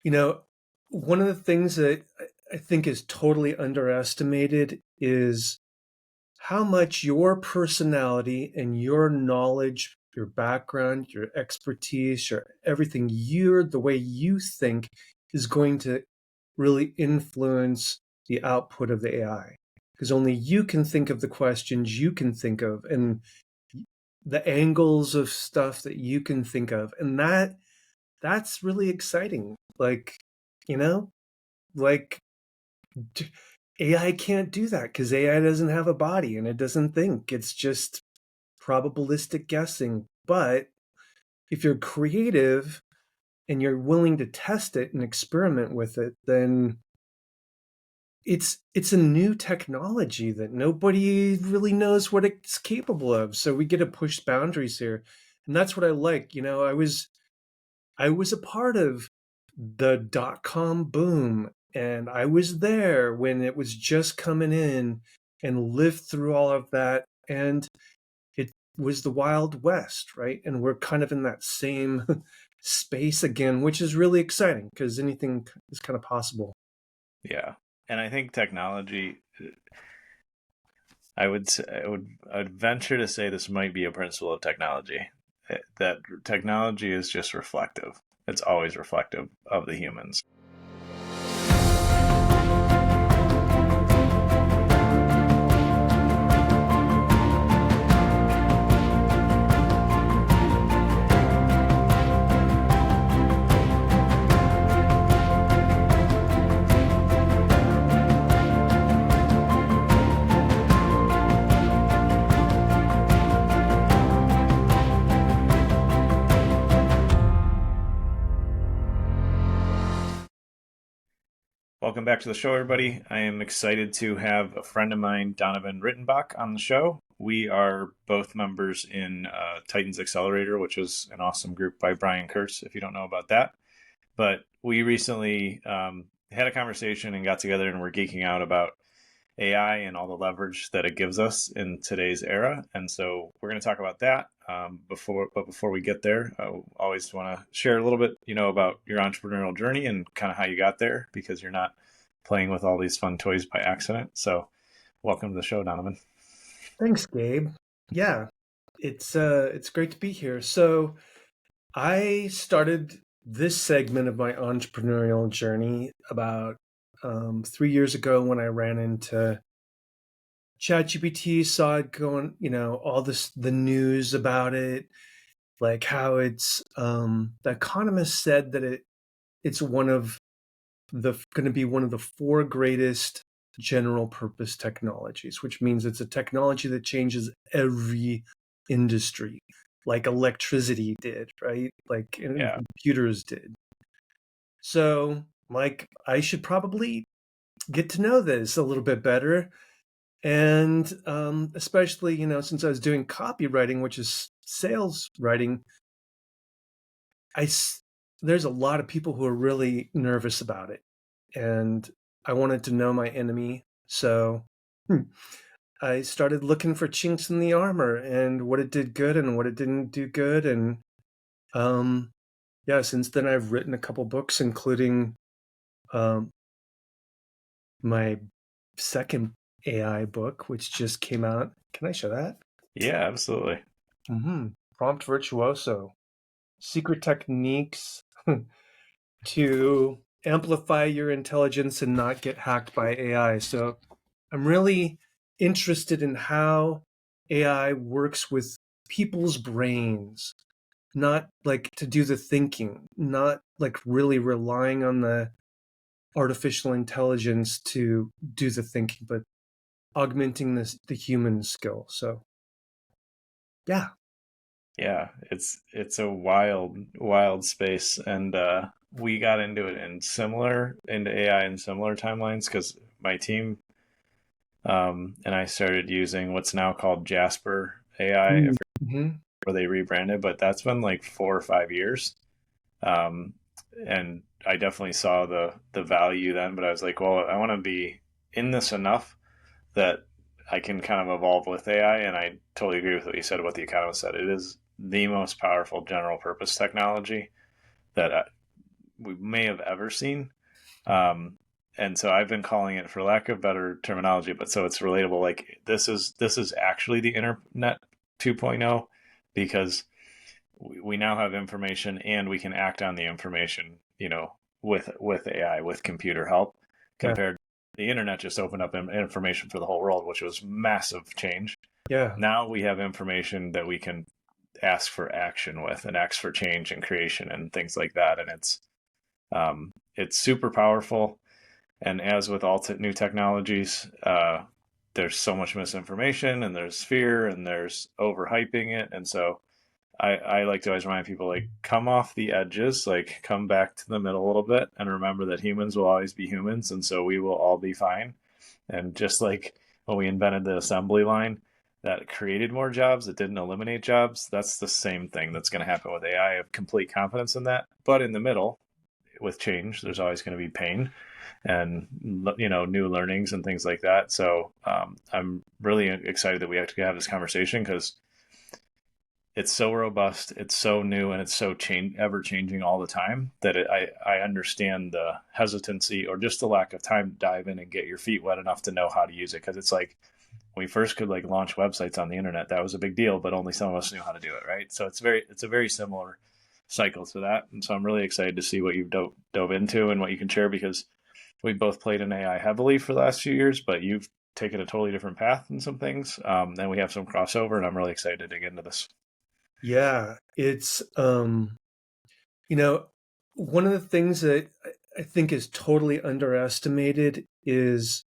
You know, one of the things that I think is totally underestimated is how much your personality and your knowledge, your background, your expertise, your everything, the way you think is going to really influence the output of the AI. Because only you can think of the questions you can think of and the angles of stuff that you can think of. And that's really exciting. You know, like AI can't do that because AI doesn't have a body and it doesn't think. It's just probabilistic guessing. But if you're creative and you're willing to test it and experiment with it, then it's a new technology that nobody really knows what it's capable of. So we get to push boundaries here. And that's what I like. I was a part of the dot-com boom, and I was there when it was just coming in and lived through all of that. And it was the Wild West, right? And we're kind of in that same space again, which is really exciting because anything is kind of possible. Yeah. And I think technology, I would venture to say this might be a principle of technology, that technology is just reflective. It's always reflective of the humans. Welcome back to the show, everybody. I am excited to have a friend of mine, Donovan Rittenbach, on the show. We are both members in Titans Accelerator, which is an awesome group by Brian Kurtz, if you don't know about that. But we recently had a conversation and got together and we're geeking out about AI and all the leverage that it gives us in today's era. And so we're going to talk about that. Before we get there, I always want to share a little bit, about your entrepreneurial journey and kind of how you got there, because you're not playing with all these fun toys by accident. So welcome to the show, Donovan. Thanks, Gabe. Yeah, it's great to be here. So I started this segment of my entrepreneurial journey about 3 years ago when I ran into ChatGPT, saw it going, all the news about it, like how the Economist said that it's one of the going to be one of the four greatest general purpose technologies, which means it's a technology that changes every industry, like electricity did, right? Like and Yeah. computers did. So, like, I should probably get to know this a little bit better. And especially, since I was doing copywriting, which is sales writing, there's a lot of people who are really nervous about it. And I wanted to know my enemy. So I started looking for chinks in the armor and what it did good and what it didn't do good. And um, yeah, since then I've written a couple books, including um, my second AI book, which just came out. Can I show that? Yeah, absolutely. Prompt Virtuoso: Secret Techniques to Amplify Your Intelligence and Not Get Hacked by AI. So I'm really interested in how AI works with people's brains, not like to do the thinking, not like really relying on the artificial intelligence to do the thinking, but augmenting the human skill. So yeah. Yeah, it's a wild space, and we got into it into AI in similar timelines, because my team and I started using what's now called Jasper AI, Mm-hmm. or they rebranded, but that's been like 4 or 5 years. Um, and I definitely saw the value then, but I was like, well, I want to be in this enough that I can kind of evolve with AI. And I totally agree with what you said, what the economist said. It is the most powerful general purpose technology that we may have ever seen. Um, and so I've been calling it, for lack of better terminology, but so it's relatable. Like this is actually the internet 2.0, because we now have information and we can act on the information, with AI, with computer help, Yeah. compared to the internet just opened up information for the whole world, which was massive change. Yeah. Now we have information that we can ask for action with, and ask for change and creation and things like that. And it's super powerful. And as with all new technologies, there's so much misinformation, and there's fear, and there's overhyping it. And so I like to always remind people, like, come off the edges, like come back to the middle a little bit, and remember that humans will always be humans, and so we will all be fine. And just like when we invented the assembly line that created more jobs, that didn't eliminate jobs, that's the same thing that's going to happen with AI. I have complete confidence in that. But in the middle, with change, there's always going to be pain and new learnings and things like that. So I'm really excited that we actually have this conversation, because it's so robust, it's so new, and it's so ever changing all the time, that I understand the hesitancy, or just the lack of time to dive in and get your feet wet enough to know how to use it. Because it's like, when we first could like launch websites on the internet, that was a big deal, but only some of us knew how to do it, right? So it's a very similar cycle to that. And so I'm really excited to see what you've dove into and what you can share, because we both played in AI heavily for the last few years, but you've taken a totally different path in some things. And we have some crossover, and I'm really excited to dig into this. Yeah. It's, you know, one of the things that I think is totally underestimated is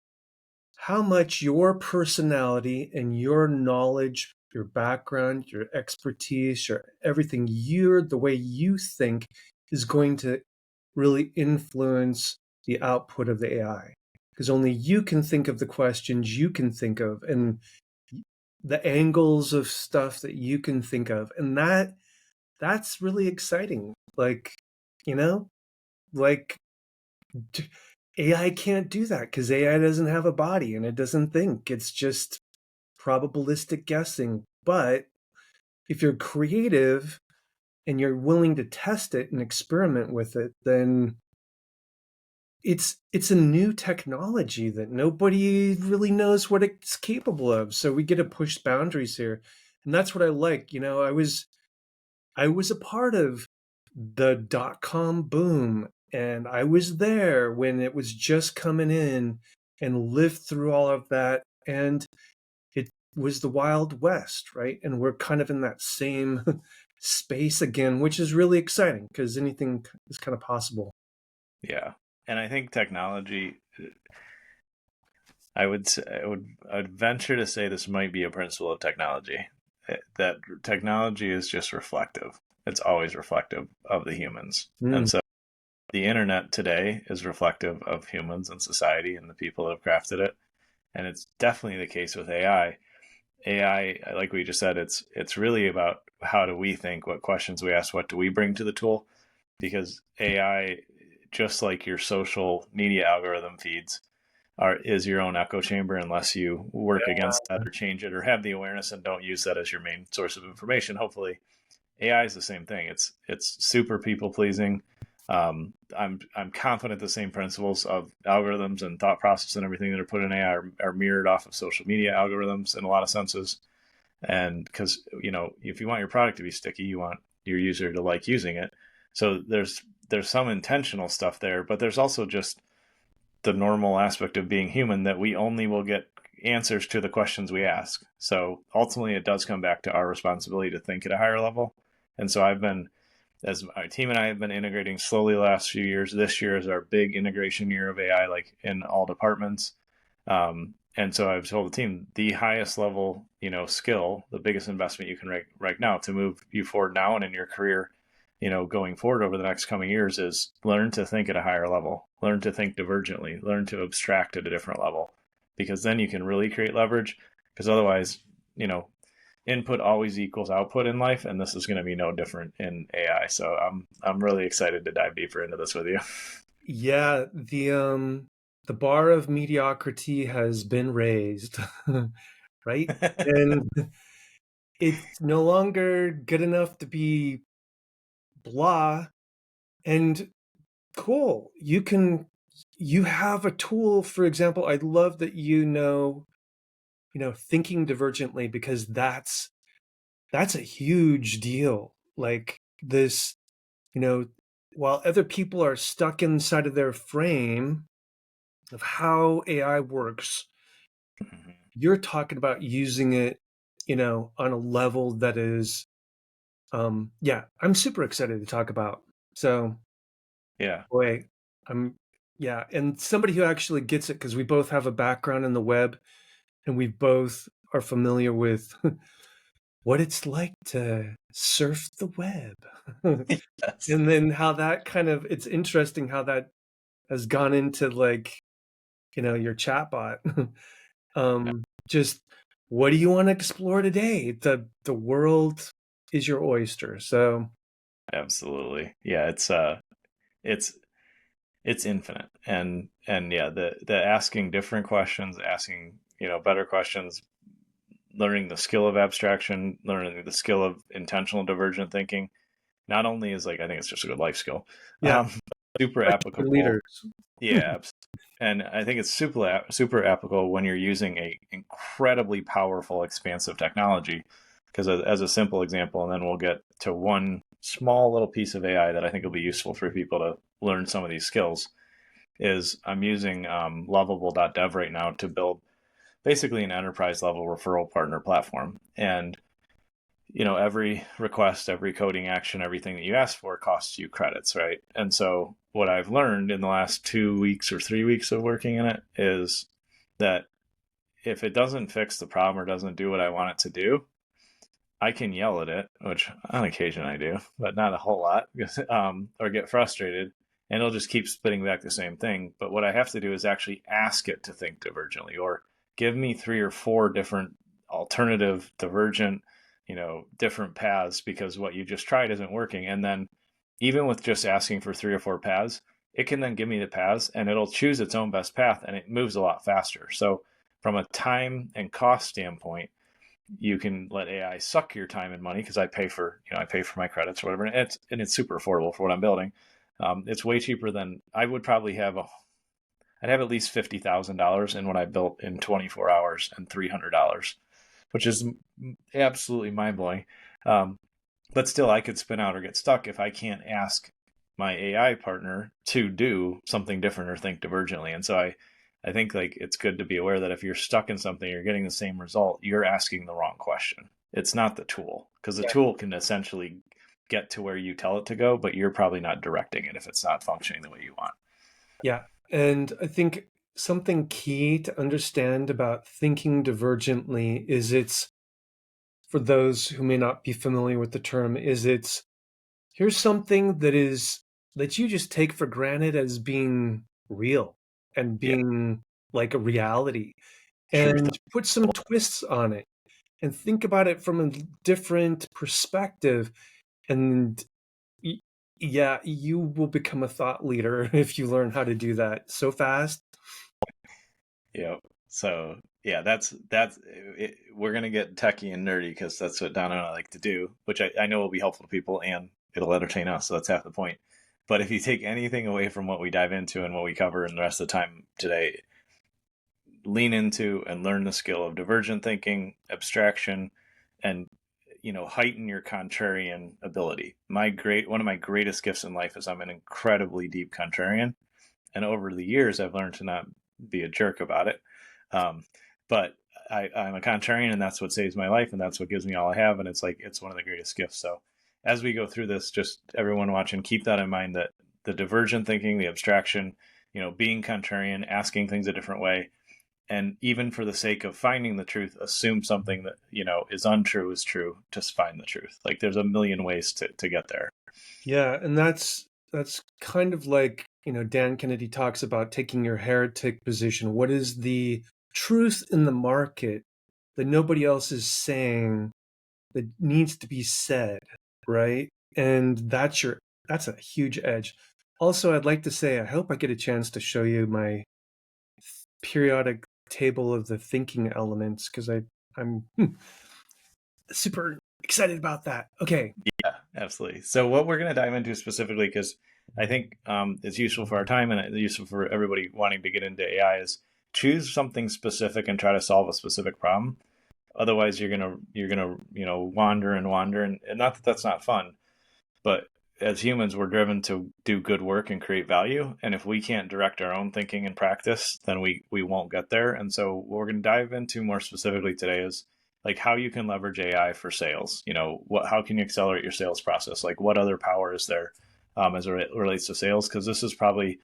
how much your personality and your knowledge, your background, your expertise, your everything, the way you think is going to really influence the output of the AI. Because only you can think of the questions you can think of, and the angles of stuff that you can think of. And that's really exciting. Like, you know, like AI can't do that because AI doesn't have a body and it doesn't think. It's just probabilistic guessing. But if you're creative and you're willing to test it and experiment with it, then it's a new technology that nobody really knows what it's capable of. So we get to push boundaries here. And that's what I like. I was a part of the dot-com boom, and I was there when it was just coming in and lived through all of that. And it was the Wild West, right? And we're kind of in that same space again, which is really exciting because anything is kind of possible. Yeah. And I think technology, I'd venture to say this might be a principle of technology, that technology is just reflective. It's always reflective of the humans. Mm, And so the internet today is reflective of humans and society and the people that have crafted it. And it's definitely the case with AI. AI, like we just said, it's really about how do we think, what questions we ask, what do we bring to the tool? Because AI, just like your social media algorithm feeds, is your own echo chamber, unless you work against that or change it, or have the awareness and don't use that as your main source of information. Hopefully, AI is the same thing. It's super people pleasing. I'm confident the same principles of algorithms and thought process and everything that are put in AI are mirrored off of social media algorithms in a lot of senses. And because if you want your product to be sticky, you want your user to like using it. So there's some intentional stuff there, but there's also just the normal aspect of being human, that we only will get answers to the questions we ask. So ultimately, it does come back to our responsibility to think at a higher level. And so as my team and I have been integrating slowly the last few years. This year is our big integration year of AI, like in all departments. And so I've told the team, the highest level, skill, the biggest investment you can make right now to move you forward now and in your career, going forward over the next coming years, is learn to think at a higher level, learn to think divergently, learn to abstract at a different level, because then you can really create leverage. Because otherwise, input always equals output in life, and this is going to be no different in AI. So I'm really excited to dive deeper into this with you. yeah, the bar of mediocrity has been raised, right? And it's no longer good enough to be blah. And Cool. You have a tool, for example, I love that thinking divergently, because that's a huge deal. Like this, you know, while other people are stuck inside of their frame of how AI works, Mhm. you're talking about using it, on a level that is, yeah, I'm super excited to talk about. So, Yeah, boy, I'm, yeah, and somebody who actually gets it, because we both have a background in the web and we both are familiar with what it's like to surf the web. yes, And then how that it's interesting how that has gone into, like, your chatbot. Just, what do you want to explore today? The world is your oyster. So absolutely. Yeah, it's it's infinite, and yeah, the asking different questions, asking better questions, learning the skill of abstraction, learning the skill of intentional divergent thinking. Not only is like I think it's just a good life skill, yeah, super especially for applicable. leaders. Yeah, and I think it's super applicable when you're using a incredibly powerful, expansive technology. Because as a simple example, and then we'll get to one small little piece of AI that I think will be useful for people to learn some of these skills. Is I'm using Lovable.dev right now to build basically an enterprise level referral partner platform, and every request, every coding action, everything that you ask for costs you credits, right? And so what I've learned in the last 2 weeks or 3 weeks of working in it is that if it doesn't fix the problem or doesn't do what I want it to do, I can yell at it, which on occasion I do, but not a whole lot, or get frustrated, and it'll just keep spitting back the same thing. But what I have to do is actually ask it to think divergently, or give me 3 or 4 different alternative divergent, different paths, because what you just tried isn't working. And then even with just asking for 3 or 4 paths, it can then give me the paths and it'll choose its own best path, and it moves a lot faster. So from a time and cost standpoint, you can let AI suck your time and money, because I pay for my credits or whatever, and it's super affordable for what I'm building. It's way cheaper than I would probably have I'd have at least $50,000 in what I built in 24 hours and $300, which is absolutely mind blowing. Um, but still, I could spin out or get stuck if I can't ask my AI partner to do something different or think divergently. And so I think like it's good to be aware that if you're stuck in something, you're getting the same result, you're asking the wrong question. It's not the tool, because the Yeah. tool can essentially get to where you tell it to go, but you're probably not directing it if it's not functioning the way you want. Yeah. And I think something key to understand about thinking divergently is for those who may not be familiar with the term, here's something that you just take for granted as being real and Yeah, being like a reality, truth. and put some twists on it and think about it from a different perspective. And y- yeah, you will become a thought leader if you learn how to do that so fast. Yeah. So yeah, that's it. We're gonna get techie and nerdy because that's what Donna and I like to do, which I know will be helpful to people and it'll entertain us. So that's half the point. But if you take anything away from what we dive into and what we cover in the rest of the time today, lean into and learn the skill of divergent thinking, abstraction, and heighten your contrarian ability. One of my greatest gifts in life is I'm an incredibly deep contrarian, and over the years I've learned to not be a jerk about it. Um, but I'm a contrarian, and that's what saves my life, and that's what gives me all I have, and it's one of the greatest gifts. So as we go through this, just everyone watching, keep that in mind, that the divergent thinking, the abstraction, being contrarian, asking things a different way, and even for the sake of finding the truth, assume something that is untrue is true to find the truth. Like there's a million ways to get there. Yeah, and that's kind of like, Dan Kennedy talks about taking your heretic position. What is the truth in the market that nobody else is saying that needs to be said, right? And that's a huge edge. Also, I'd like to say I hope I get a chance to show you my periodic table of the thinking elements, because I'm super excited about that. Okay. Yeah, absolutely. So what we're going to dive into specifically, because I think it's useful for our time and it's useful for everybody wanting to get into AI is choose something specific and try to solve a specific problem. Otherwise, you're gonna wander and wander, and not that that's not fun, but as humans, we're driven to do good work and create value. And if we can't direct our own thinking and practice, then we won't get there. And so what we're going to dive into more specifically today is like how you can leverage AI for sales. How can you accelerate your sales process? Like what other power is there as it relates to sales? Because this is probably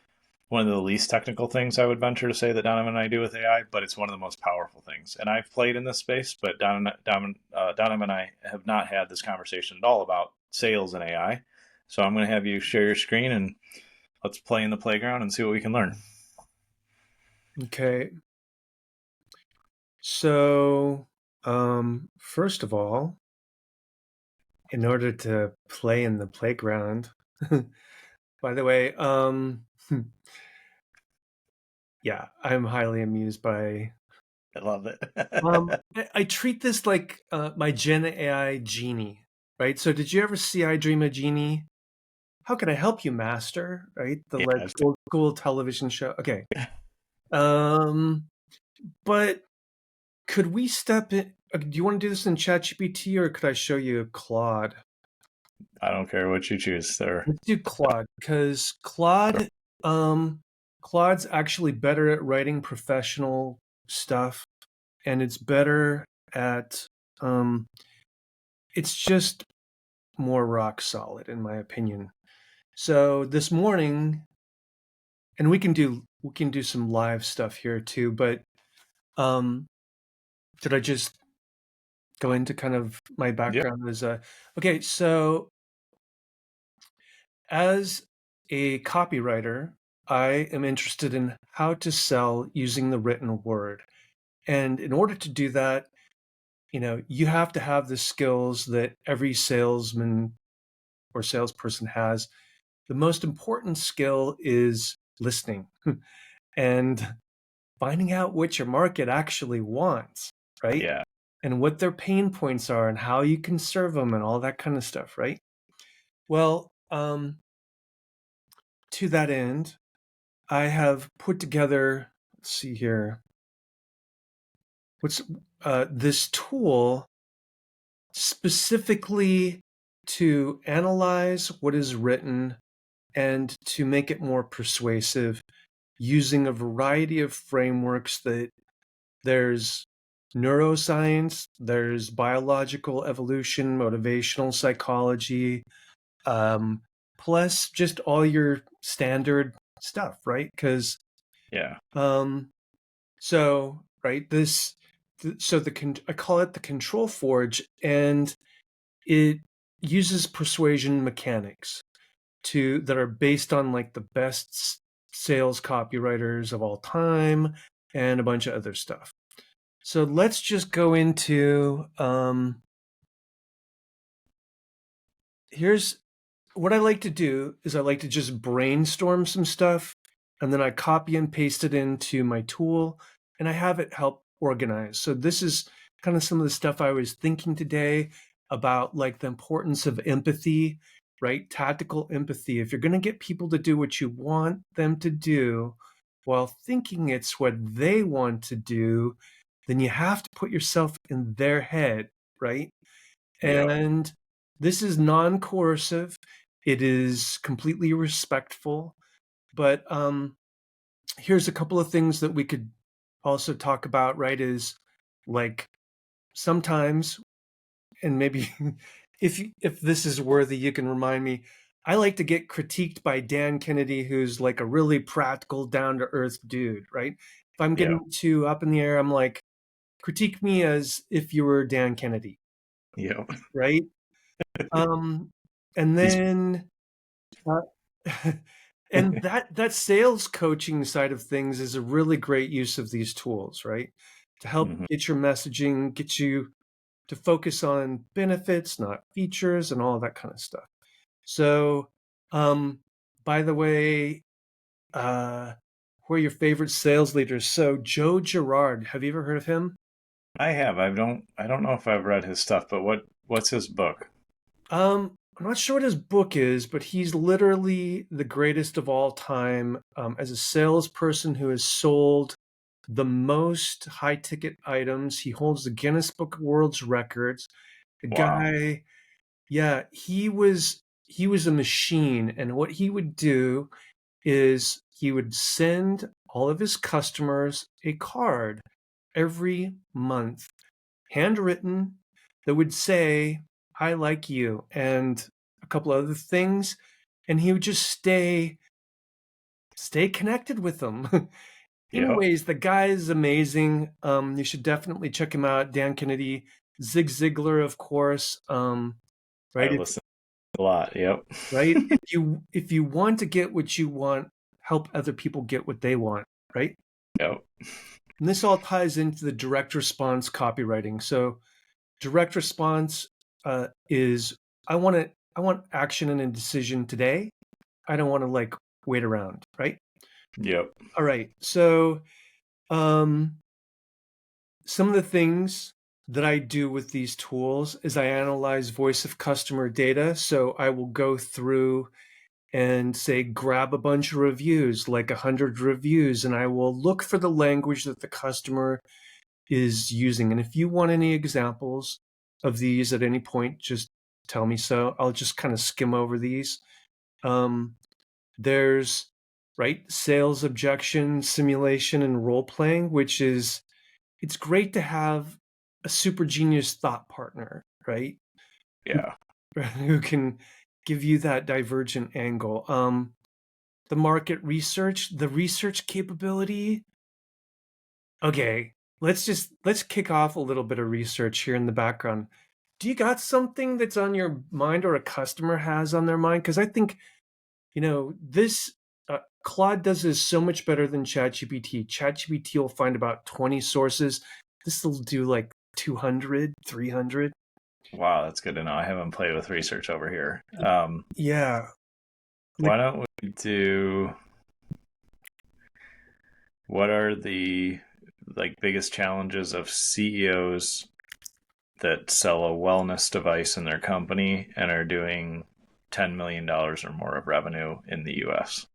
one of the least technical things I would venture to say that Donovan and I do with AI, but it's one of the most powerful things. And I've played in this space, but Donovan and I have not had this conversation at all about sales and AI. So I'm going to have you share your screen and let's play in the playground and see what we can learn. Okay. So, first of all, in order to play in the playground, by the way, yeah, I'm highly amused by. I love it. I treat this like my Gen AI genie, right? So, did you ever see I Dream a Genie? How can I help you, master? Right, the Yeah, like old school television show. Okay, um, but could we step in? Do you want to do this in ChatGPT or could I show you Claude? I don't care what you choose there. Let's do Claude because um, Claude's actually better at writing professional stuff, and it's better at, um, it's just more rock solid in my opinion. So this morning, and we can do some live stuff here too, but um, did I just go into kind of my Yep. background as okay, so as a copywriter, I am interested in how to sell using the written word. And in order to do that, you have to have the skills that every salesman or salesperson has. The most important skill is listening and finding out what your market actually wants, right? Yeah. And what their pain points are and how you can serve them and all that kind of stuff, right? Well, to that end, I have put together, let's see here, what's this tool specifically to analyze what is written and to make it more persuasive using a variety of frameworks that there's neuroscience, there's biological evolution, motivational psychology, um, plus just all your standard stuff, right? Because Yeah. um, right, I call it the control forge, and it uses persuasion mechanics that are based on like the best sales copywriters of all time and a bunch of other stuff. So let's just go into here's what I like to do is I like to just brainstorm some stuff and then I copy and paste it into my tool and I have it help organize. So this is kind of some of the stuff I was thinking today about, like the importance of empathy, right? Tactical empathy. If you're going to get people to do what you want them to do while thinking it's what they want to do, then you have to put yourself in their head, right? Yep. And this is non-coercive. It is completely respectful. But here's a couple of things that we could also talk about, right? Is like sometimes, and maybe if this is worthy, you can remind me. I like to get critiqued by Dan Kennedy, who's like a really practical, down to earth dude, right? If I'm Yep. getting too up in the air, I'm like, critique me as if you were Dan Kennedy, Yep. right? And He's then Uh, and that sales coaching side of things is a really great use of these tools, right? To help mhm. get your messaging, get you to focus on benefits, not features, and all that kind of stuff. So, um, by the way, uh, who are your favorite sales leaders? So, Joe Girard, have you ever heard of him? I have. I don't know if I've read his stuff, but what's his book? I'm not sure what his book is, but he's literally the greatest of all time as a salesperson who has sold the most high ticket items. He holds the Guinness Book of World's Records. The Wow. guy, yeah, he was a machine. And what he would do is he would send all of his customers a card every month, handwritten, that would say, "I like you," and a couple other things. And he would just stay connected with them. Yep. Anyways, the guy is amazing. You should definitely check him out. Dan Kennedy, Zig Ziglar, of course. Right? I If listen a lot. Yep. right, if you want to get what you want, help other people get what they want. Right? Yep. And this all ties into the direct response copywriting. So direct response is I want action and a decision today. I don't want to like wait around. Right? Yep. All right. So um, some of the things that I do with these tools is I analyze voice of customer data. So I will go through and say, grab a bunch of reviews, like 100 reviews, and I will look for the language that the customer is using. And if you want any examples of these at any point, just tell me so. I'll just kind of skim over these. Um, there's right sales objection simulation and role playing, which is it's great to have a super genius thought partner, right? Who, Yeah. who can give you that divergent angle. The market research, the research capability. Okay, let's kick off a little bit of research here in the background. Do you got something that's on your mind or a customer has on their mind? Because I think this Claude does this so much better than ChatGPT. ChatGPT will find about 20 sources. This will do like 200, 300. Wow, that's good to know. I haven't played with research over here. Yeah, like Why don't we do what are the biggest challenges of CEOs that sell a wellness device in their company and are doing $10 million or more of revenue in the US?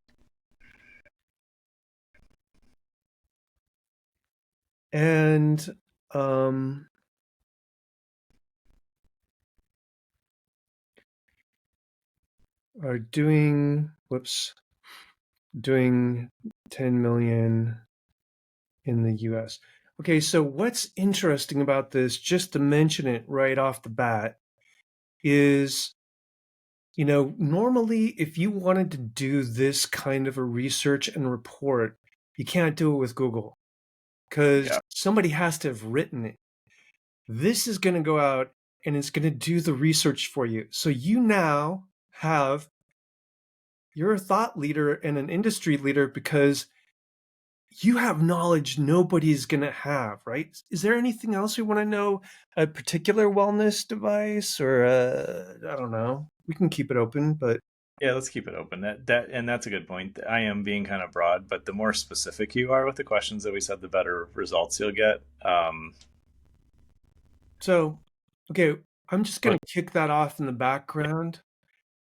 and um are doing 10 million in the US. Okay, so what's interesting about this, just to mention it right off the bat, is normally if you wanted to do this kind of a research and report, you can't do it with Google because Yeah. somebody has to have written it. This is going to go out and it's going to do the research for you. So you now you're a thought leader and an industry leader because you have knowledge nobody's going to have, right? Is there anything else we want to know? A particular wellness device or I don't know. We can keep it open, but Yeah, let's keep it open. And that's a good point. I am being kind of broad, but the more specific you are with the questions that we said, the better results you'll get. so, okay, I'm just going But to kick that off in the background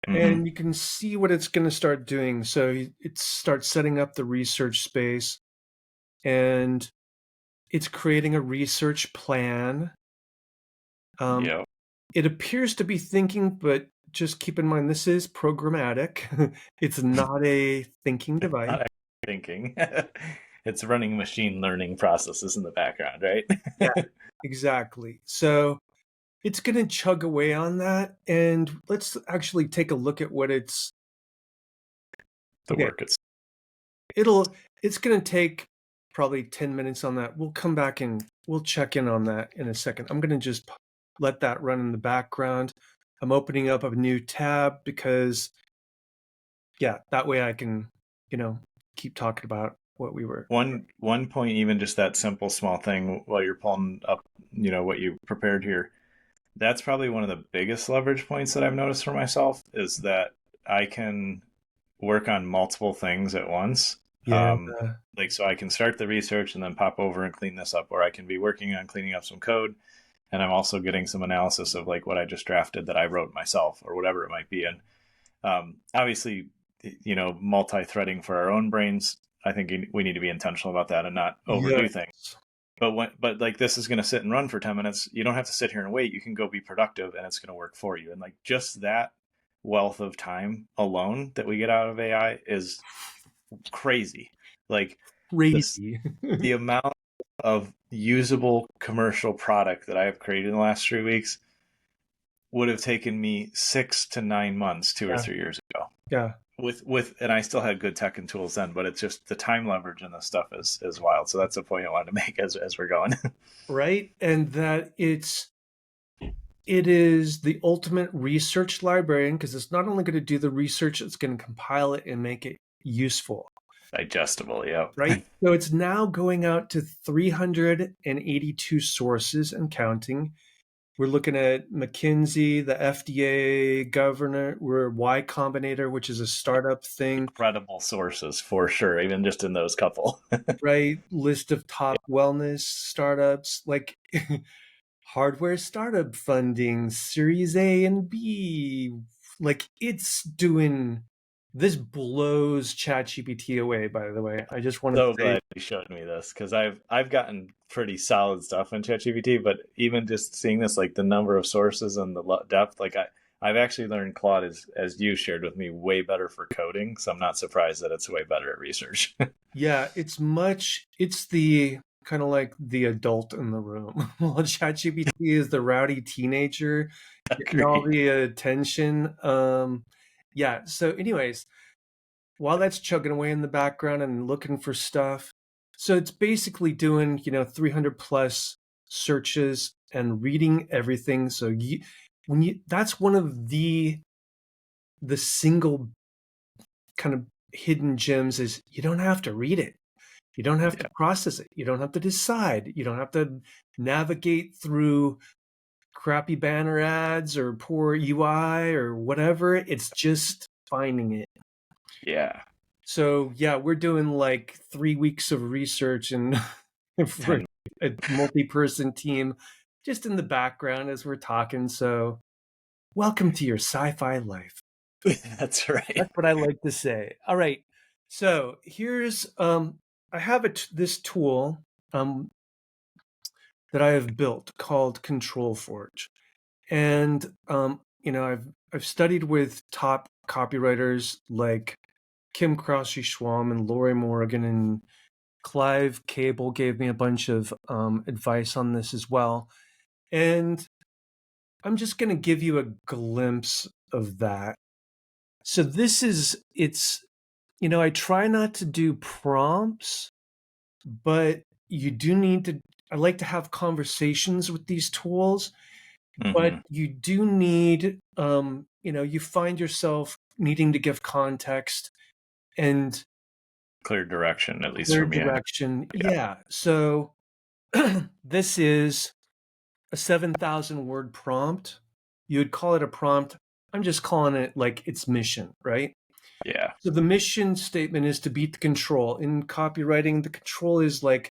hmm and you can see what it's going to start doing. So it starts setting up the research space and it's creating a research plan. Um, yeah, it appears to be thinking, but just keep in mind this is programmatic. It's not a thinking it's device. not thinking. It's running machine learning processes in the background, right? Yeah, exactly. So it's going to chug away on that. And let's actually take a look at what it's The okay. work it's It's going to take probably 10 minutes on that. We'll come back and we'll check in on that in a second. I'm going to just let that run in the background. I'm opening up a new tab because yeah, that way I can, you know, keep talking about what we were. one point, even just that simple small thing while you're pulling up, what you prepared here. That's probably one of the biggest leverage points that I've noticed for myself is that I can work on multiple things at once. Yeah. Um, so I can start the research and then pop over and clean this up, or I can be working on cleaning up some code and I'm also getting some analysis of like what I just drafted that I wrote myself or whatever it might be. And obviously, multi-threading for our own brains. I think we need to be intentional about that and not overdo things. Yes. But like this is going to sit and run for 10 minutes. You don't have to sit here and wait. You can go be productive and it's going to work for you. And like just that wealth of time alone that we get out of AI is crazy. Like this, Crazy. the amount of usable commercial product that I have created in the last 3 weeks would have taken me 6 to 9 months 2 or 3 years ago. Yeah. And I still had good tech and tools then, but it's just the time leverage in this stuff is wild. So that's the point I wanted to make as we're going. Right. And that it is the ultimate research librarian, because it's not only going to do the research, it's going to compile it and make it useful. Digestible, yeah. Right. So it's now going out to 382 sources and counting. We're looking at McKinsey, the FDA, Governor, we're Y Combinator, which is a startup thing. Incredible sources for sure, even just in those couple. Right. List of top wellness startups, like hardware startup funding, Series A and B. Like this blows ChatGPT away, by the way. I just want to So say, glad you showed me this because I've gotten pretty solid stuff in ChatGPT, but even just seeing this, like the number of sources and the depth, like I've actually learned Claude as you shared with me, way better for coding. So I'm not surprised that it's way better at research. yeah, it's the kind of like the adult in the room. Well, ChatGPT is the rowdy teenager getting all Agreed. the attention. Yeah. So, anyways, while that's chugging away in the background and looking for stuff, so it's basically doing 300 plus searches and reading everything. So that's one of the single kind of hidden gems is you don't have to read it. You don't have to process it. You don't have to decide. You don't have to navigate through crappy banner ads or poor UI or whatever. It's just finding it. Yeah. So yeah, we're doing like 3 weeks of research and for a multi-person team just in the background as we're talking. So welcome to your sci-fi life. That's right. That's what I like to say. All right. So here's I have this tool that I have built called Control Forge. And I've studied with top copywriters like Kim Crosby-Schwalm and Lori Morgan, and Clive Cable gave me a bunch of advice on this as well. And I'm just going to give you a glimpse of that. So I try not to do prompts, but you do need to, I like to have conversations with these tools, but Mm-hmm. you do need, you find yourself needing to give context and Clear direction, at least clear for me. direction. Yeah. Yeah. So this is a 7,000 word prompt. You would call it a prompt. I'm just calling it like its mission, right? Yeah. So the mission statement is to beat the control. In copywriting, the control is like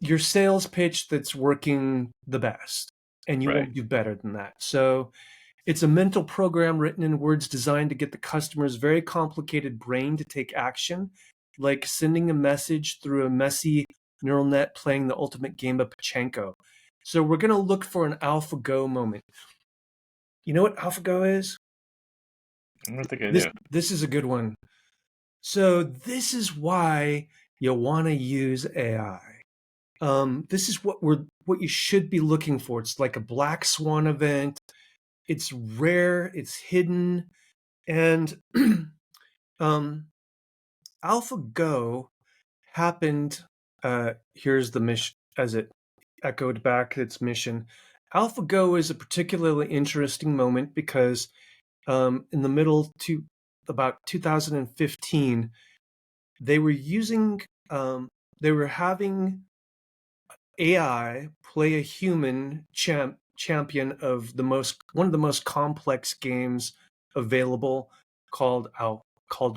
your sales pitch that's working the best, and you Right. won't do better than that. So it's a mental program written in words designed to get the customer's very complicated brain to take action, like sending a message through a messy neural net playing the ultimate game of Pachinko. So we're going to look for an AlphaGo moment. You know what AlphaGo is? I don't think I do. This is a good one. So this is why you want to use AI. This is what you should be looking for. It's like a black swan event. It's rare. It's hidden, and AlphaGo happened. Here's the mission as it echoed back its mission. AlphaGo is a particularly interesting moment because in the middle to about 2015, they were having AI play a human champion of one of the most complex games available called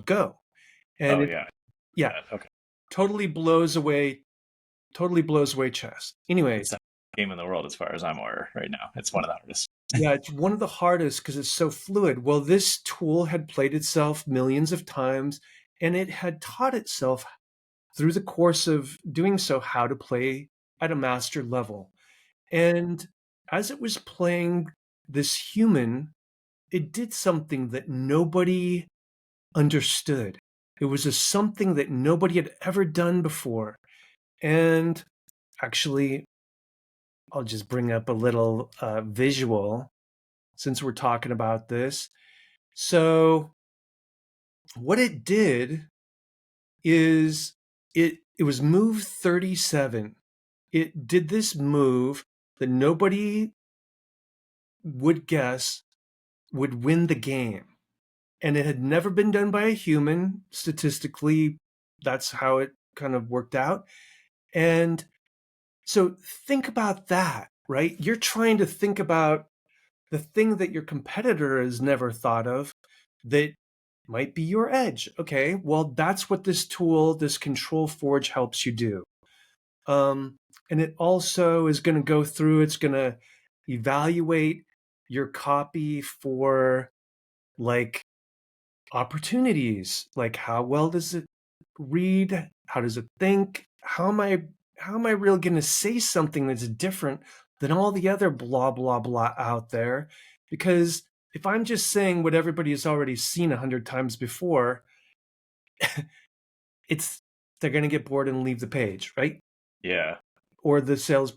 Go, and Oh yeah. yeah, Okay. totally blows away chess. Anyways, game in the world as far as I'm aware right now. It's one of the hardest. Yeah, it's one of the hardest because it's so fluid. Well, this tool had played itself millions of times, and it had taught itself through the course of doing so how to play at a master level. And as it was playing this human, it did something that nobody understood. It was a something that nobody had ever done before. And actually, I'll just bring up a little visual since we're talking about this. So what it did is it was move 37. It did this move that nobody would guess would win the game. And it had never been done by a human. Statistically, that's how it kind of worked out. And so think about that, right? You're trying to think about the thing that your competitor has never thought of that might be your edge. Okay, well, that's what this tool, this Control Forge, helps you do. And it also is going to go through, it's going to evaluate your copy for like opportunities, like how well does it read? How does it think? How am I really going to say something that's different than all the other blah blah blah out there? Because if I'm just saying what everybody has already seen 100 times before, it's they're going to get bored and leave the page, right? Yeah. Or the sales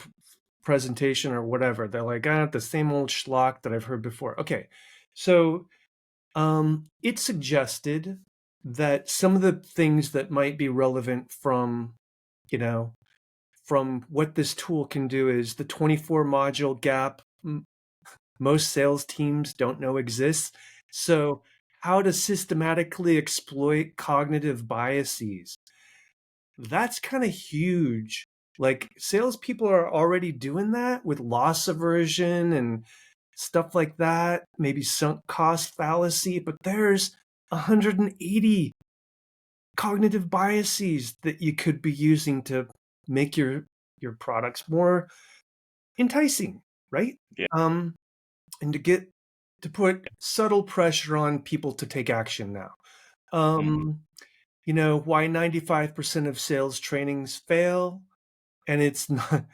presentation or whatever. They're like, the same old schlock that I've heard before. Okay, so it suggested that some of the things that might be relevant from, you know, from what this tool can do is the 24 module gap. Most sales teams don't know exists. So how to systematically exploit cognitive biases. That's kind of huge. Like salespeople are already doing that with loss aversion and stuff like that, maybe sunk cost fallacy, but there's 180 cognitive biases that you could be using to make your products more enticing, right? Yeah. Um, and to put subtle pressure on people to take action now. Mm-hmm. Why 95% of sales trainings fail, and it's not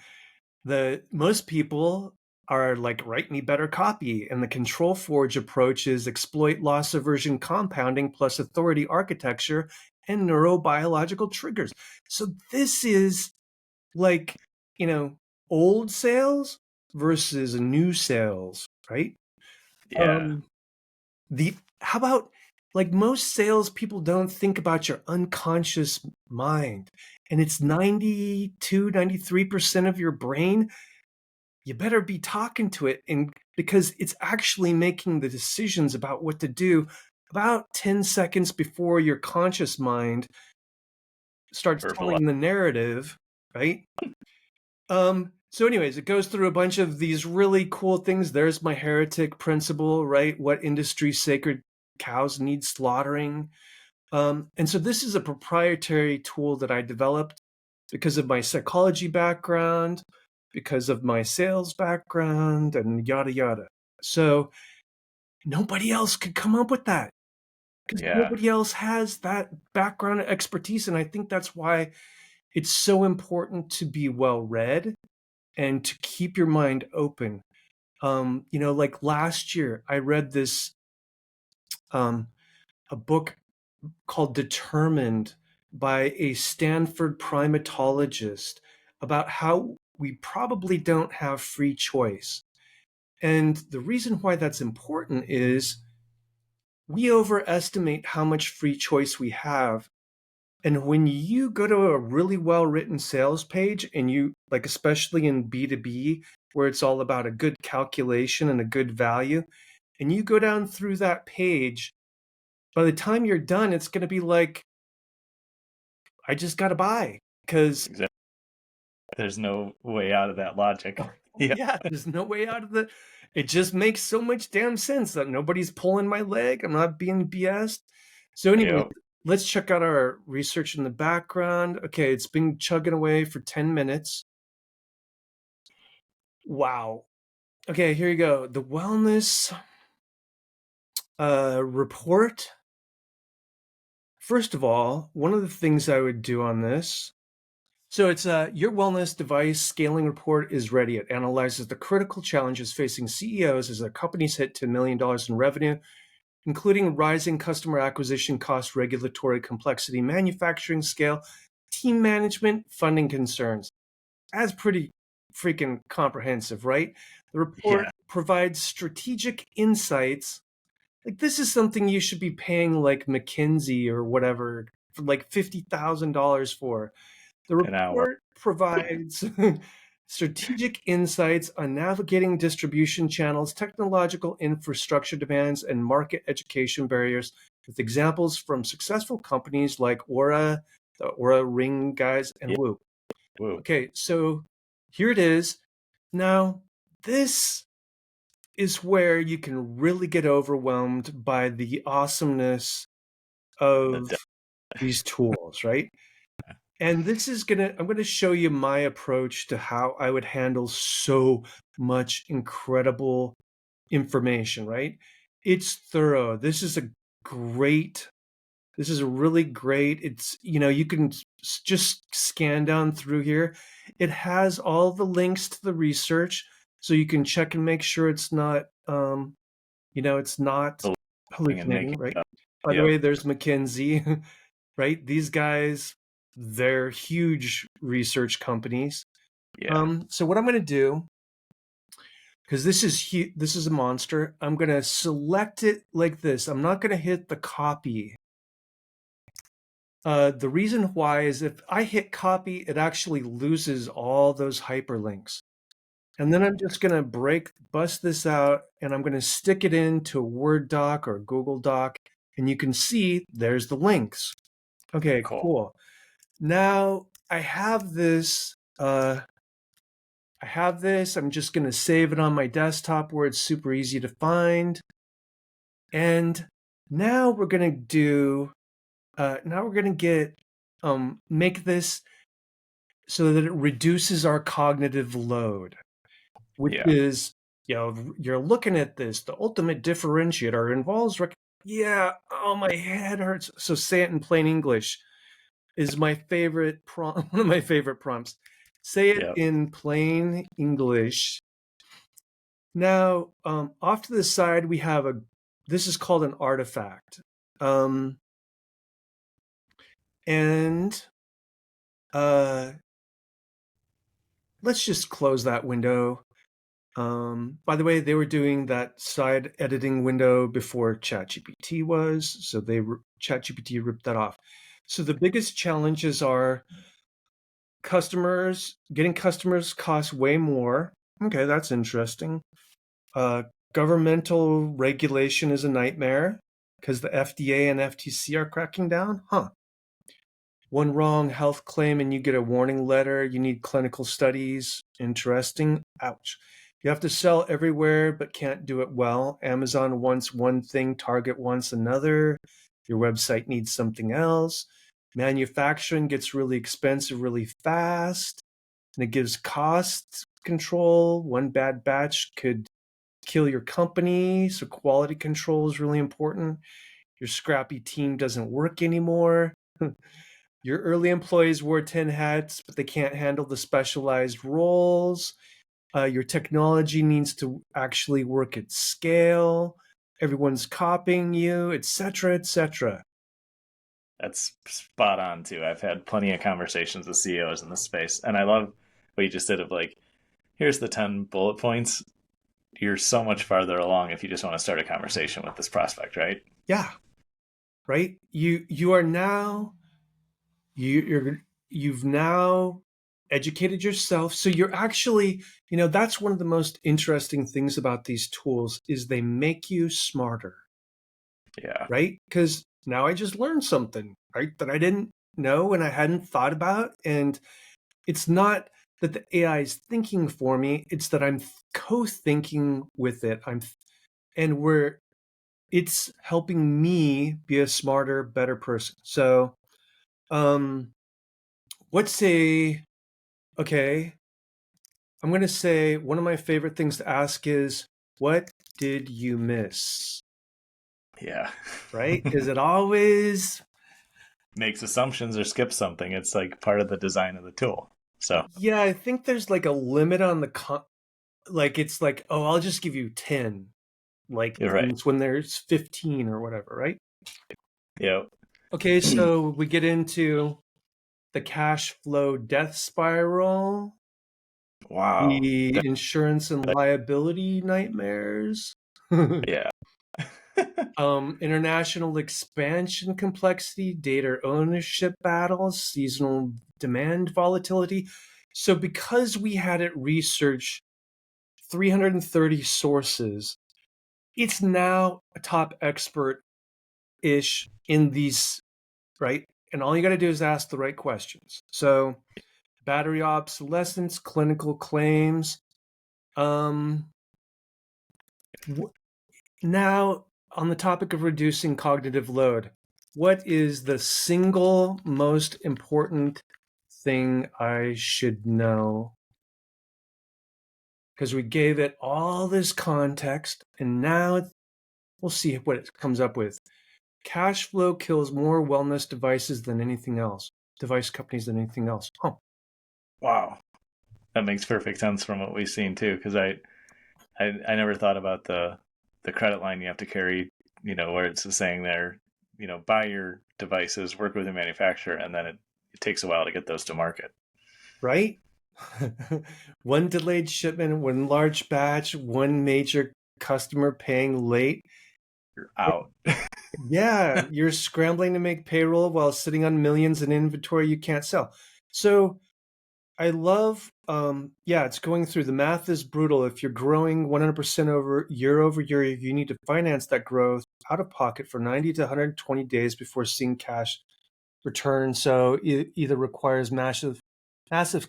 most people are like, write me better copy. And the Control Forge approach is exploit loss aversion compounding plus authority architecture and neurobiological triggers. So this is like, old sales versus new sales, right? Yeah. Um, how about like most sales people don't think about your unconscious mind, and it's 93% of your brain. You better be talking to it, and because it's actually making the decisions about what to do about 10 seconds before your conscious mind starts Purple. telling the narrative, right? So anyways, it goes through a bunch of these really cool things. There's my heretic principle, right? What industry sacred cows need slaughtering. And so this is a proprietary tool that I developed because of my psychology background, because of my sales background, and yada, yada. So nobody else could come up with that because Yeah. nobody else has that background expertise. And I think that's why it's so important to be well read and to keep your mind open. Like last year, I read this a book called Determined by a Stanford primatologist about how we probably don't have free choice. And the reason why that's important is we overestimate how much free choice we have. And when you go to a really well written sales page and you like, especially in B2B, where it's all about a good calculation and a good value, and you go down through that page, by the time you're done, it's going to be like, I just got to buy because Exactly. There's no way out of that logic. Yeah. yeah, there's no way out of the. It just makes so much damn sense that nobody's pulling my leg. I'm not being BS'd. So anyway, Yep. let's check out our research in the background. Okay, it's been chugging away for 10 minutes. Wow. Okay, here you go. The wellness report. First of all, one of the things I would do on this. So it's your wellness device scaling report is ready. It analyzes the critical challenges facing CEOs as their companies hit $10 million in revenue, including rising customer acquisition costs, regulatory complexity, manufacturing scale, team management, funding concerns. That's pretty freaking comprehensive, right? The report Yeah, provides strategic insights. Like this is something you should be paying like McKinsey or whatever for like $50,000 for. The an hour. report provides strategic insights on navigating distribution channels, technological infrastructure demands, and market education barriers with examples from successful companies like Aura, the Aura Ring guys, and Yeah, Whoop. woo. Okay, so here it is. Now, this is where you can really get overwhelmed by the awesomeness The of de- these tools, right? And this is I'm gonna show you my approach to how I would handle so much incredible information, right? It's thorough. Great, this is a really great, you can just scan down through here. It has all the links to the research, so you can check and make sure it's not believing and making hallucinating, it right? up. By the Yep. way, there's McKinsey, right? These guys, they're huge research companies. Yeah. So what I'm going to do, because this is a monster, I'm going to select it like this. I'm not going to hit the copy. The reason why is if I hit copy, it actually loses all those hyperlinks. And then I'm just going to bust this out, and I'm going to stick it into a Word doc or a Google Doc. And you can see there's the links. Okay, Cool. cool. Now I have this. I'm just going to save it on my desktop where it's super easy to find. And now we're going to do. Now we're going to make this so that it reduces our cognitive load, which Yeah. is, you're looking at this. The ultimate differentiator involves. Yeah. Oh, my head hurts. So say it in plain English. Is my favorite prompt, one of my favorite prompts. Say it Yep. in plain English. Now, off to the side, we have this is called an artifact. And let's just close that window. By the way, they were doing that side editing window before ChatGPT was, so ChatGPT ripped that off. So the biggest challenges are getting customers costs way more. Okay, that's interesting. Uh, Governmental regulation is a nightmare because the FDA and FTC are cracking down. Huh. One wrong health claim and you get a warning letter. You need clinical studies. Interesting. Ouch. You have to sell everywhere but can't do it well. Amazon wants one thing, Target wants another. Your website needs something else. Manufacturing gets really expensive really fast, and it gives cost control. One bad batch could kill your company, so quality control is really important. Your scrappy team doesn't work anymore. Your early employees wore 10 hats, but they can't handle the specialized roles. Your technology needs to actually work at scale. Everyone's copying you, etc., etc. That's spot on too. I've had plenty of conversations with CEOs in this space, and I love what you just did of like, here's the 10 bullet points. You're so much farther along if you just want to start a conversation with this prospect, right? Yeah, right. You are now you've now educated yourself, so you're actually, that's one of the most interesting things about these tools is they make you smarter, Yeah. right? Because now I just learned something, right, that I didn't know and I hadn't thought about. And it's not that the AI is thinking for me, it's that I'm co-thinking with it. And it's helping me be a smarter, better person. So, let's say, okay, I'm going to say one of my favorite things to ask is, what did you miss? Yeah. Right? Is it always, Makes assumptions or skips something. It's like part of the design of the tool. So yeah, I think there's like a limit on like, it's like, oh, I'll just give you 10, like you're right. things when there's 15 or whatever, right? Yeah. Okay, so we get into the cash flow death spiral, Wow. the insurance and liability nightmares, Yeah. international expansion complexity, data ownership battles, seasonal demand volatility. So, because we had it researched 330 sources, it's now a top expert ish in these, right? And all you got to do is ask the right questions. So, battery obsolescence, clinical claims. Um, Now, on the topic of reducing cognitive load, what is the single most important thing I should know? Because we gave it all this context, and now we'll see what it comes up with. Cash flow kills more wellness devices than anything else, device companies than anything else. Huh. Wow. That makes perfect sense from what we've seen too, because I never thought about the credit line you have to carry, where it's saying there, buy your devices, work with a manufacturer, and then it takes a while to get those to market. Right? One delayed shipment, one large batch, one major customer paying late. You're out. Yeah, you're scrambling to make payroll while sitting on millions in inventory you can't sell. So I love, yeah, it's going through the math is brutal. If you're growing 100% over year, you need to finance that growth out of pocket for 90 to 120 days before seeing cash return. So it either requires massive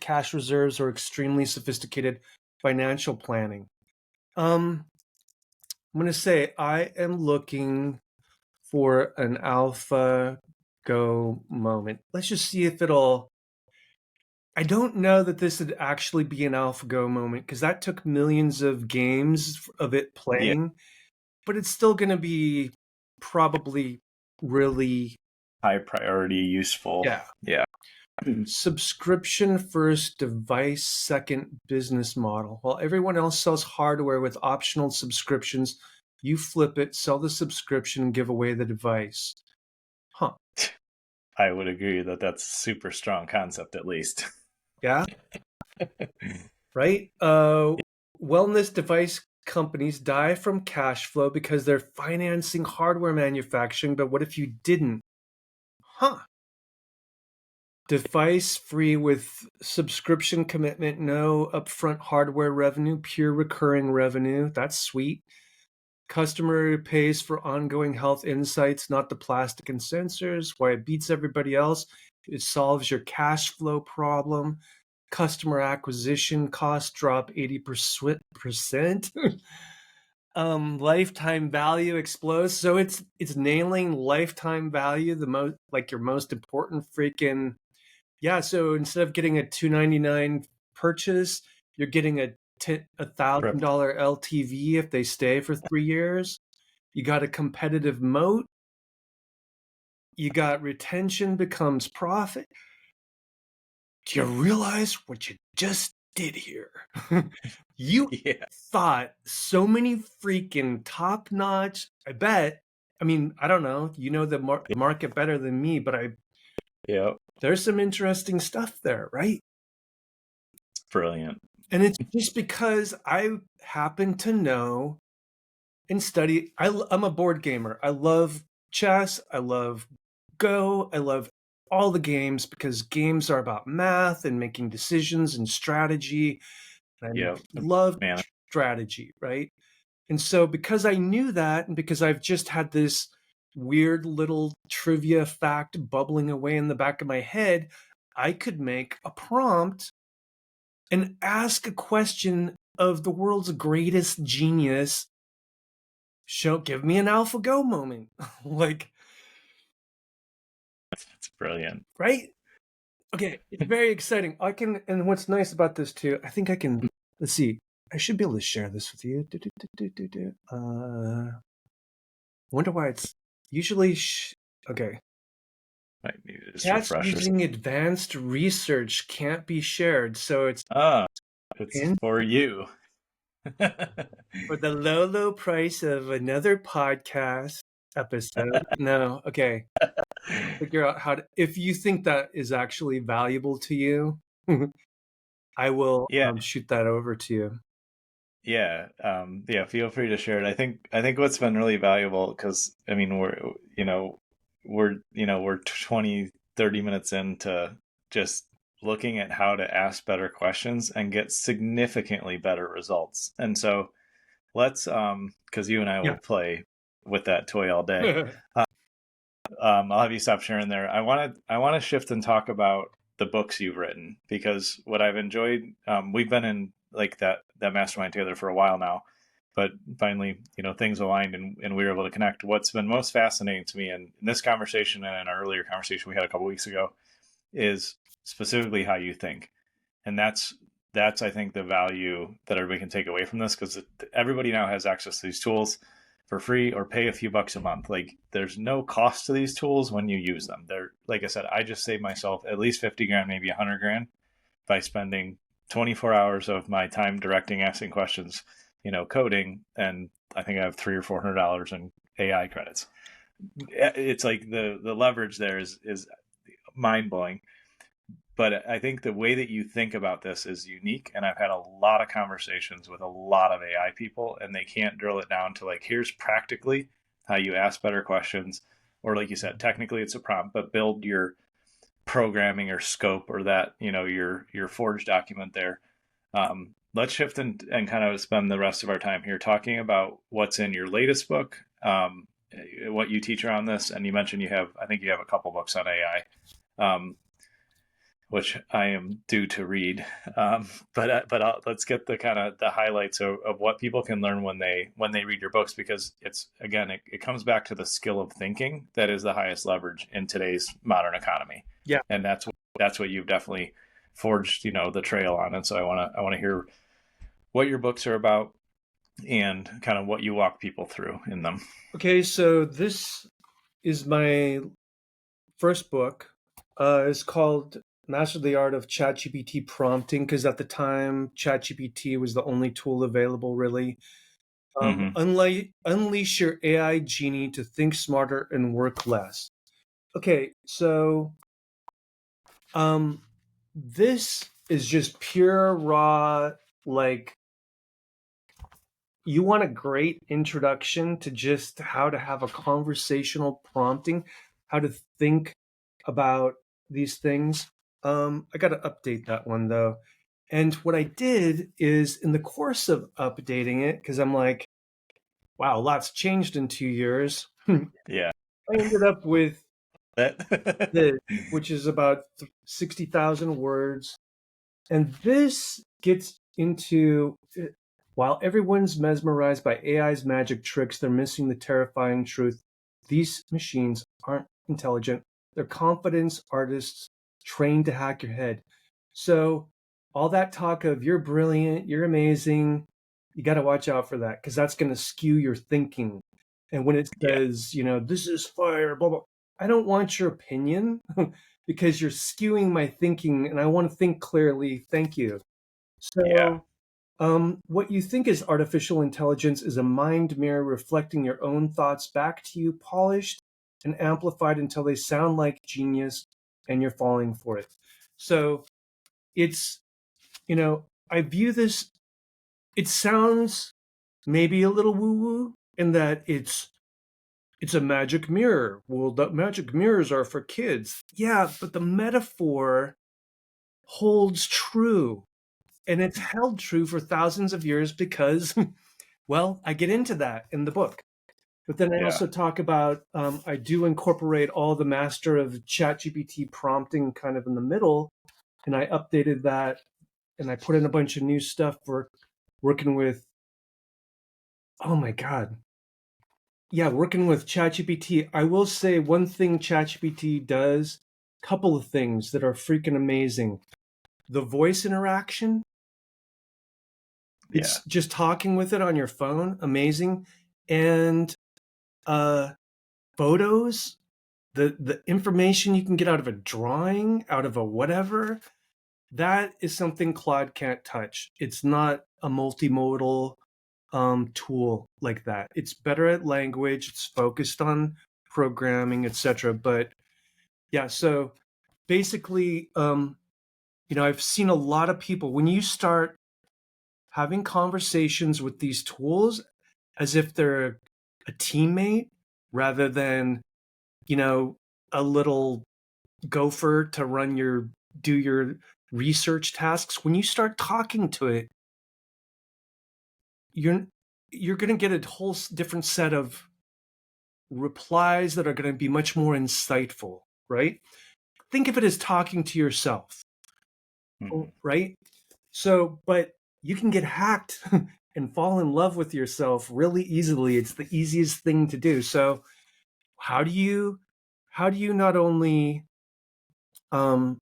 cash reserves or extremely sophisticated financial planning. I'm going to say I am looking for an alpha go moment. Let's just see if it'll. I don't know that this would actually be an AlphaGo moment because that took millions of games of it Yeah, playing, but it's still going to be probably really, high priority, useful. yeah. Yeah, Subscription first, device second business model. While everyone else sells hardware with optional subscriptions, you flip it, sell the subscription, and give away the device. Huh. I would agree that that's a super strong concept, at least. Yeah. Right? Wellness device companies die from cash flow because they're financing hardware manufacturing. But what if you didn't? Huh. Device free with subscription commitment, no upfront hardware revenue, pure recurring revenue. That's sweet. Customer pays for ongoing health insights, not the plastic and sensors. Why it beats everybody else. It solves your cash flow problem. Customer acquisition costs drop 80%. Lifetime value explodes. So it's nailing lifetime value, the most like your most important freaking. Yeah, so instead of getting a $299 purchase, you're getting a $1,000 LTV if they stay for 3 years. You got a competitive moat. You got retention becomes profit. Do you realize what you just did here? You Yeah, thought so many freaking top notch. I bet. I mean, I don't know. You know the market better than me, but yeah, there's some interesting stuff there, right? brilliant. And it's just because I happen to know and study. I'm a board gamer. I love chess. I love Go. I love all the games because games are about math and making decisions and strategy. And Yeah, I love man. strategy, right? And so because I knew that, and because I've just had this weird little trivia fact bubbling away in the back of my head, I could make a prompt and ask a question of the world's greatest genius. Give me an AlphaGo moment. Like, It's brilliant. right? Okay, it's very exciting. And what's nice about this too, I think I can let's see. I should be able to share this with you. Wonder why it's usually okay. Might need to just Chats refresh this. using advanced research can't be shared, so it's Ah, it's in for you. for the low, low price of another podcast episode. No, okay. Figure out how to. If you think that is actually valuable to you, I will Yeah, shoot that over to you. yeah. Feel free to share it. I think what's been really valuable because I mean we're 20, 30 minutes into just looking at how to ask better questions and get significantly better results. And so let's because you and I Yeah. will play with that toy all day. I'll have you stop sharing there. I want to shift and talk about the books you've written because what I've enjoyed. We've been in like that mastermind together for a while now, but finally, things aligned and we were able to connect. What's been most fascinating to me in this conversation and in our earlier conversation we had a couple weeks ago is specifically how you think, and that's I think the value that everybody can take away from this because everybody now has access to these tools for free or pay a few bucks a month. Like there's no cost to these tools when you use them. They're like I said, I just saved myself at least 50 grand, maybe 100 grand by spending 24 hours of my time directing, asking questions, coding, and I think I have $300 or $400 in AI credits. It's like the leverage there is mind blowing. But I think the way that you think about this is unique. And I've had a lot of conversations with a lot of AI people, and they can't drill it down to like, here's practically how you ask better questions. Or, like you said, technically it's a prompt, but build your programming or scope or that, your Forge document there. Let's shift and kind of spend the rest of our time here talking about what's in your latest book, what you teach around this. And you mentioned I think you have a couple books on AI. Which I am due to read. Let's get the kind of the highlights of what people can learn when they read your books, because it's again it comes back to the skill of thinking that is the highest leverage in today's modern economy, Yeah. and that's what you've definitely forged the trail on. And so I want to hear what your books are about and kind of what you walk people through in them. Okay, so this is my first book. It's called Master the Art of ChatGPT Prompting, because at the time, ChatGPT was the only tool available, really. Mm-hmm. Unleash your AI genie to think smarter and work less. Okay, so this is just pure raw, like you want a great introduction to just how to have a conversational prompting, how to think about these things. I got to update that one though. And what I did is in the course of updating it, because I'm like, wow, lots changed in 2 years. I Yeah. ended up with That. this, which is about 60,000 words. And this gets into while everyone's mesmerized by AI's magic tricks, they're missing the terrifying truth. These machines aren't intelligent. They're confidence artists trained to hack your head. So, all that talk of you're brilliant, you're amazing, you got to watch out for that because that's going to skew your thinking. And when it Yeah. says, this is fire, blah, blah, I don't want your opinion because you're skewing my thinking and I want to think clearly. Thank you. Yeah. So, what you think is artificial intelligence is a mind mirror reflecting your own thoughts back to you, polished and amplified until they sound like genius and you're falling for it. So, it's, I view this, it sounds maybe a little woo woo in that it's a magic mirror. Well, the magic mirrors are for kids. Yeah, but the metaphor holds true. And it's held true for thousands of years because, well, I get into that in the book. But then I Yeah. also talk about, I do incorporate all the master of ChatGPT prompting kind of in the middle. And I updated that and I put in a bunch of new stuff for working with, oh my God. Yeah, working with ChatGPT. I will say one thing ChatGPT does, couple of things that are freaking amazing. The voice interaction, Yeah. It's just talking with it on your phone, amazing. And photos, the information you can get out of a drawing, out of a whatever, that is something Claude can't touch. It's not a multimodal tool like that. It's better at language. It's focused on programming, etc. But yeah, so basically, I've seen a lot of people when you start having conversations with these tools as if they're a teammate rather than, a little gopher to do your research tasks. When you start talking to it, you're you're going to get a whole different set of replies that are going to be much more insightful, right? Think of it as talking to yourself, Hmm. right? So, but you can get hacked and fall in love with yourself really easily. It's the easiest thing to do. So, how do you not only um,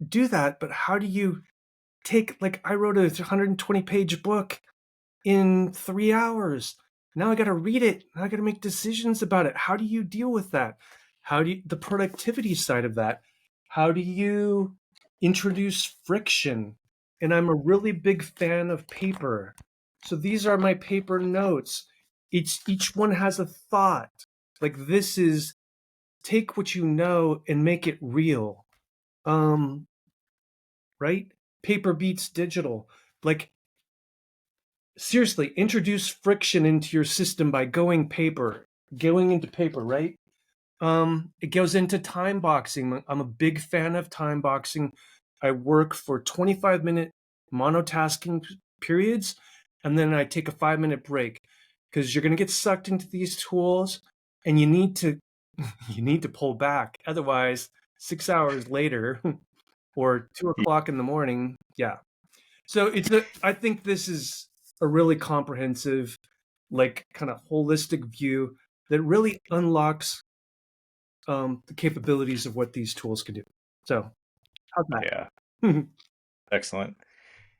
do that, but how do you take, like, I wrote a 120-page book in 3 hours. Now I got to read it. Now I got to make decisions about it. How do you deal with that? How do you, the productivity side of that? How do you introduce friction? And I'm a really big fan of paper. So these are my paper notes. Each one has a thought. Like, this is, take what you know and make it real. Um, right? Paper beats digital. Like, seriously, introduce friction into your system by going into paper, right? It goes into time boxing. I'm a big fan of time boxing. I work for 25-minute monotasking periods, and then I take a 5-minute break because you're going to get sucked into these tools, and you need to you need to pull back. Otherwise, 6 hours later or 2 o'clock in the morning, yeah. So I think this is a really comprehensive, like, kind of holistic view that really unlocks the capabilities of what these tools can do. So how's Yeah. that? Excellent.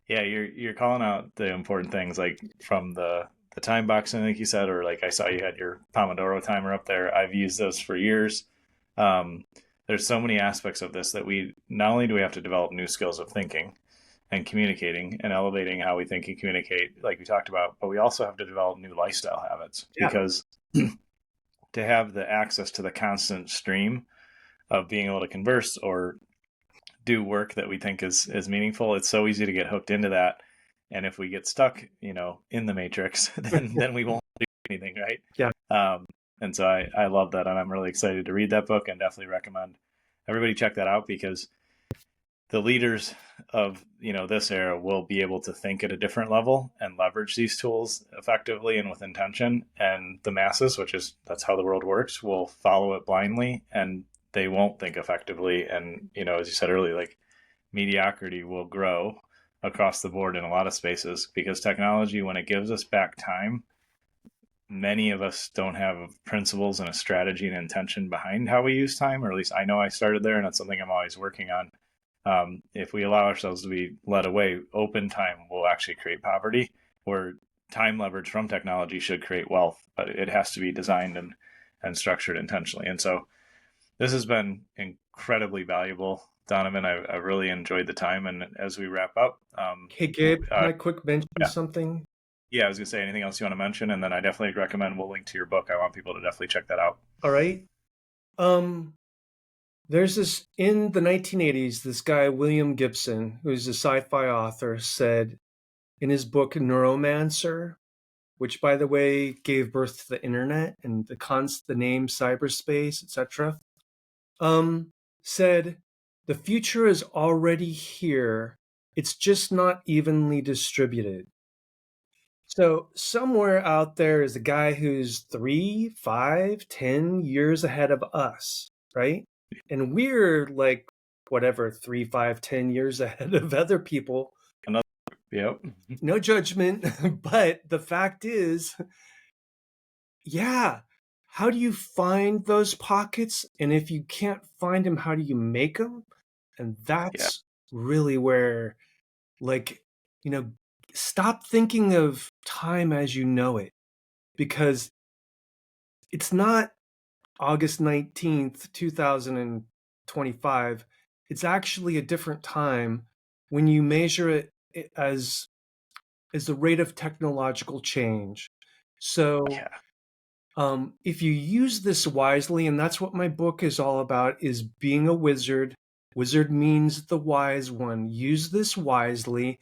Yeah, you're calling out the important things, like from the time boxing, like you said, or like I saw you had your Pomodoro timer up there. I've used those for years. Um, there's so many aspects of this that we not only do we have to develop new skills of thinking and communicating and elevating how we think and communicate, like we talked about, but we also have to develop new lifestyle habits Yeah. because to have the access to the constant stream of being able to converse or do work that we think is meaningful, it's so easy to get hooked into that. And if we get stuck, in the matrix, then we won't do anything, right? Yeah. And so I love that, and I'm really excited to read that book, and definitely recommend everybody check that out because the leaders of this era will be able to think at a different level and leverage these tools effectively and with intention, and the masses, which is that's how the world works, will follow it blindly and they won't think effectively. And as you said earlier, like mediocrity will grow across the board in a lot of spaces because technology, when it gives us back time, many of us don't have principles and a strategy and intention behind how we use time, or at least I know I started there, and that's something I'm always working on. If we allow ourselves to be led away, open time will actually create poverty, where time leverage from technology should create wealth, but it has to be designed and structured intentionally. And so this has been incredibly valuable, Donovan. I really enjoyed the time. And as we wrap up, Hey, Gabe, can I quick mention yeah, something? yeah, I was going to say anything else you want to mention, and then I definitely recommend we'll link to your book. I want people to definitely check that out. All right. Um, there's this in the 1980s, this guy, William Gibson, who's a sci-fi author, said in his book Neuromancer, which, by the way, gave birth to the internet and the name cyberspace, etc. Said, the future is already here. It's just not evenly distributed. So somewhere out there is a guy who's 3, 5, 10 years ahead of us, right? And we're like, whatever, 3, 5, 10 years ahead of other people. Another, yep, No judgment. But the fact is, yeah, how do you find those pockets? And if you can't find them, how do you make them? And yeah, that's really where, like, you know, stop thinking of time as you know it, because it's not August 19th, 2025. It's actually a different time when you measure it as the rate of technological change. So Yeah. if you use this wisely, and that's what my book is all about, is being a wizard. Wizard means the wise one. Use this wisely.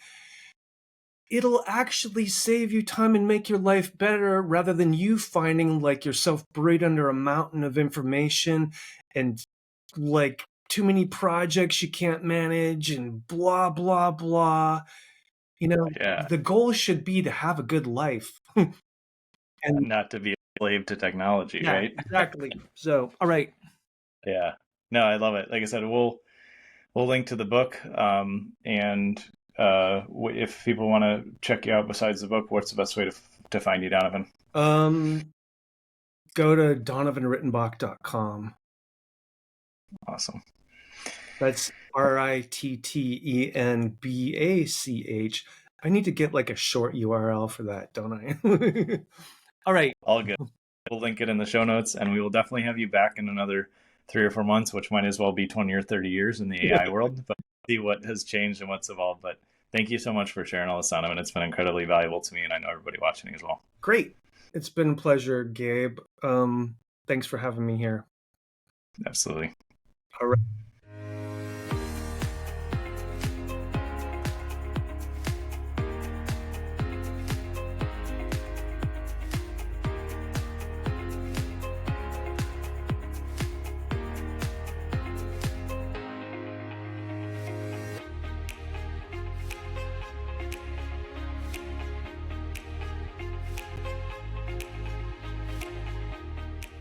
It'll actually save you time and make your life better rather than you finding like yourself buried under a mountain of information and like too many projects you can't manage and blah, blah, blah. You know, Yeah. the goal should be to have a good life. And Not to be a slave to technology, yeah, right? exactly. So, all right. Yeah. No, I love it. Like I said, we'll link to the book. And if people want to check you out besides the book, what's the best way to find you, Donovan? Um, Go to donovanrittenbach.com. Awesome. That's Rittenbach. I need to get like a short URL for that, don't I? All right. All good. We'll link it in the show notes, and we will definitely have you back in another 3 or 4 months, which might as well be 20 or 30 years in the AI world, but see what has changed and what's evolved. But thank you so much for sharing all this, Donovan. It's been incredibly valuable to me, and I know everybody watching as well. Great. It's been a pleasure, Gabe. Thanks for having me here. Absolutely. All right.